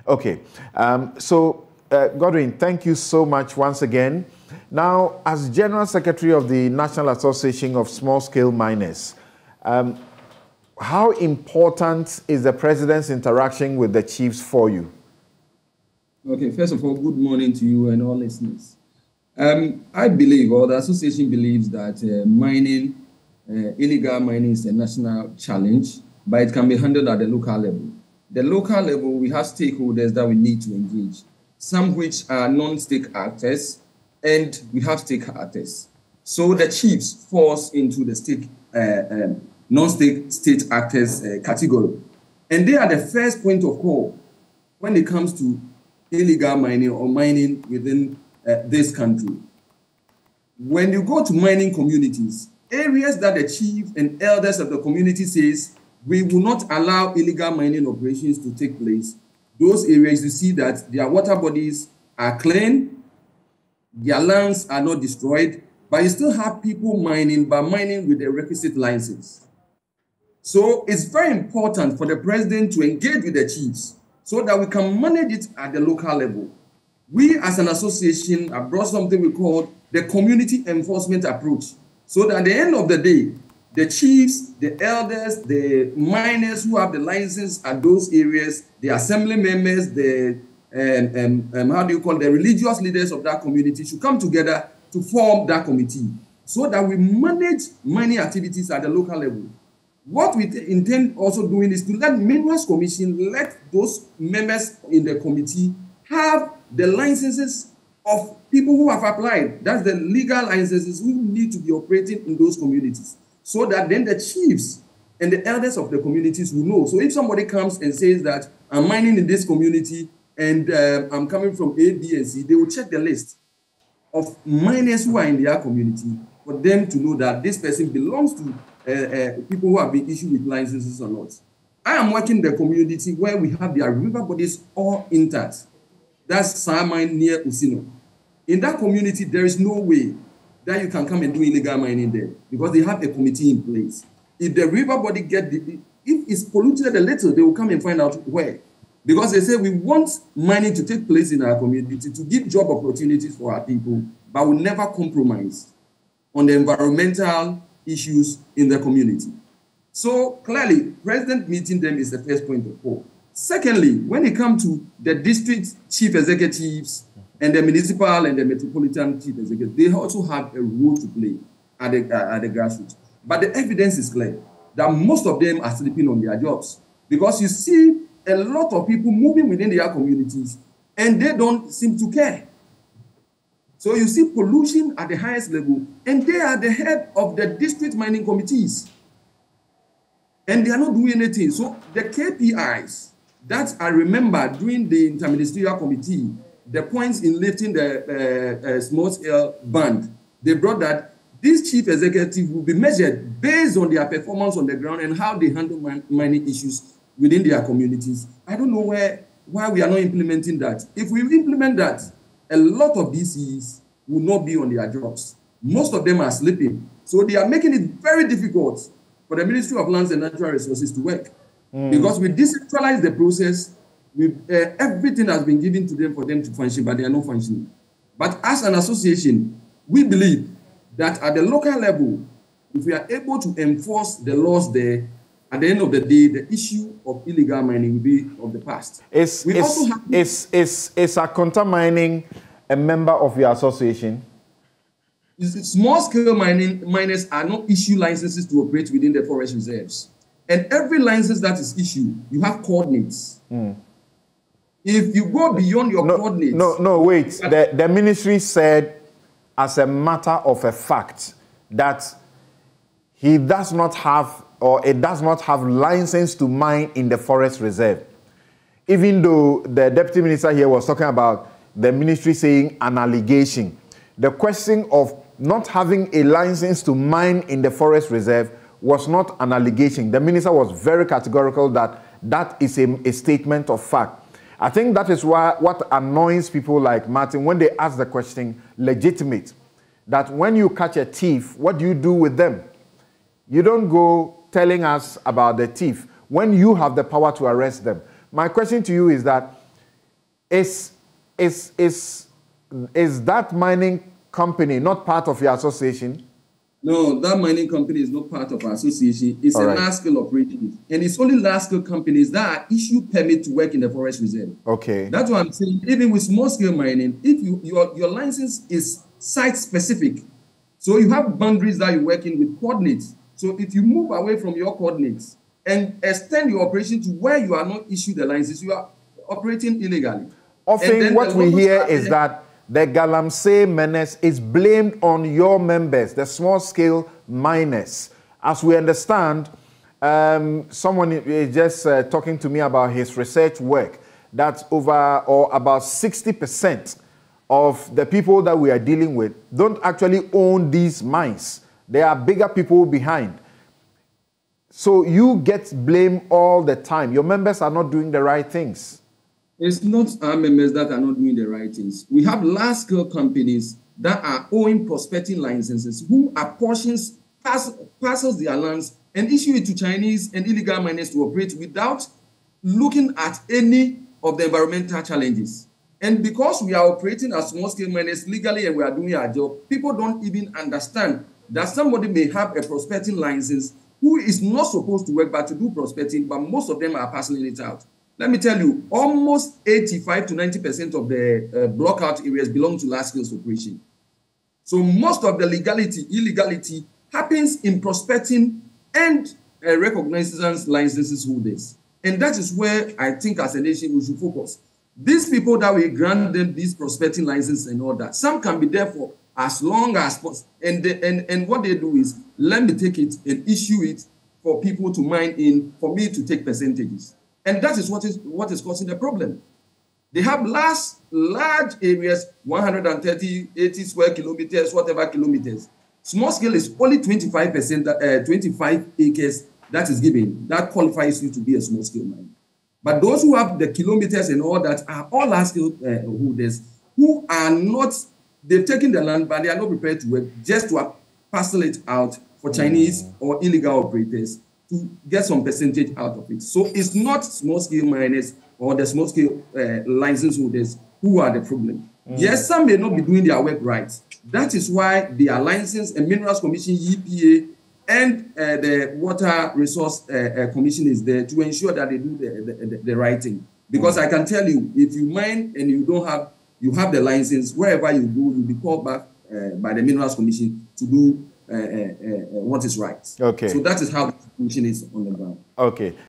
Okay. Godwin, thank you so much once again. Now, as General Secretary of the National Association of Small-Scale Miners, how important is the President's interaction with the chiefs for you? Okay, first of all, good morning to you and all listeners. I believe, or the association believes, that illegal mining is a national challenge, but it can be handled at the local level. The local level, we have stakeholders that we need to engage, some which are non-stake actors, and we have stake actors. So the chiefs falls into the stake, non-stake state actors category. And they are the first point of call when it comes to illegal mining or mining within this country. When you go to mining communities, areas that the chief and elders of the community says, we will not allow illegal mining operations to take place, those areas you see that their water bodies are clean, their lands are not destroyed, but you still have people mining, but mining with the requisite license. So it's very important for the president to engage with the chiefs so that we can manage it at the local level. We as an association have brought something we call the community enforcement approach. So that at the end of the day, the chiefs, the elders, the miners who have the license at those areas, the assembly members, the the religious leaders of that community should come together to form that committee so that we manage mining activities at the local level. What we intend also doing is to let Minerals Commission, let those members in the committee have the licenses of people who have applied. That's the legal licenses who need to be operating in those communities. So that then the chiefs and the elders of the communities will know. So if somebody comes and says that I'm mining in this community and I'm coming from A, B, and C, they will check the list of miners who are in their community for them to know that this person belongs to people who have been issued with licenses or not. I am working in the community where we have their river bodies all intact. That's Samine near Usino. In that community, there is no way that you can come and do illegal mining there because they have a committee in place. If the river body if it's polluted a little, they will come and find out where. Because they say we want mining to take place in our community to give job opportunities for our people, but we never compromise on the environmental issues in the community. So clearly, President meeting them is the first point of call. Secondly, when it comes to the district chief executives and the municipal and the metropolitan chief executives, they also have a role to play at the grassroots. But the evidence is clear that most of them are sleeping on their jobs because you see a lot of people moving within their communities and they don't seem to care. So you see pollution at the highest level, and they are the head of the district mining committees. And they are not doing anything. So the KPIs that I remember during the interministerial committee, the points in lifting the small-scale ban, they brought that these chief executives will be measured based on their performance on the ground and how they handle mining issues within their communities. I don't know why we are not implementing that. If we implement that, a lot of DCs will not be on their jobs. Most of them are sleeping. So they are making it very difficult for the Ministry of Lands and Natural Resources to work. Because we decentralize the process, everything has been given to them for them to function, but they are not functioning. But as an association, we believe that at the local level, if we are able to enforce the laws there, at the end of the day, the issue of illegal mining will be of the past. Is Akonta Mining a member of your association? Small-scale miners are not issued licenses to operate within the forest reserves. And every license that is issued, you have coordinates. If you go beyond your coordinates... No, wait. The ministry said, as a matter of a fact, that he does not have, or it does not have license to mine in the forest reserve. Even though the deputy minister here was talking about the ministry saying an allegation, the question of not having a license to mine in the forest reserve was not an allegation. The minister was very categorical that that is a statement of fact. I think that is why what annoys people like Martin when they ask the question legitimate, that when you catch a thief, what do you do with them? You don't go telling us about the thief when you have the power to arrest them. My question to you is that Is that mining company not part of your association? No, that mining company is not part of our association. It's a large-scale operation. And it's only large-scale companies that are issued permit to work in the forest reserve. Okay. That's what I'm saying. Even with small-scale mining, if your license is site-specific, so you have boundaries that you're working with coordinates. So if you move away from your coordinates and extend your operation to where you are not issued the license, you are operating illegally. Often what we hear is that the Galamsey menace is blamed on your members, the small-scale miners. As we understand, someone is just talking to me about his research work, that about 60% of the people that we are dealing with don't actually own these mines. There are bigger people behind. So you get blamed all the time. Your members are not doing the right things. It's not our members that are not doing the right things. We have large-scale companies that are owing prospecting licenses who apportions parcels their lands and issue it to Chinese and illegal miners to operate without looking at any of the environmental challenges. And because we are operating as small-scale miners legally and we are doing our job, people don't even understand that somebody may have a prospecting license who is not supposed to work but to do prospecting, but most of them are parceling it out. Let me tell you, almost 85 to 90% of the blockout areas belong to large-scale operation. So most of the illegality happens in prospecting and recognizance licenses holders. And that is where I think as a nation we should focus. These people that we grant them these prospecting licenses and all that, some can be there for as long as possible. And what they do is, let me take it and issue it for people to mine in, for me to take percentages. And that is what is causing the problem. They have large areas, 130, 80 square kilometers, whatever kilometers. Small scale is only 25%, 25 acres that is given. That qualifies you to be a small scale mine. But those who have the kilometers and all that are all large scale holders who are not, they've taken the land, but they are not prepared to work just to parcel it out for Chinese or illegal operators to get some percentage out of it. So it's not small-scale miners or the small-scale license holders who are the problem. Yes, some may not be doing their work right. That is why the License and Minerals Commission, EPA, and the Water Resource Commission is there to ensure that they do the right thing. Because I can tell you, if you mine and you have the license, wherever you go, you'll be called back by the Minerals Commission to do what is right. Okay. So that is how the commission is on the ground. Okay.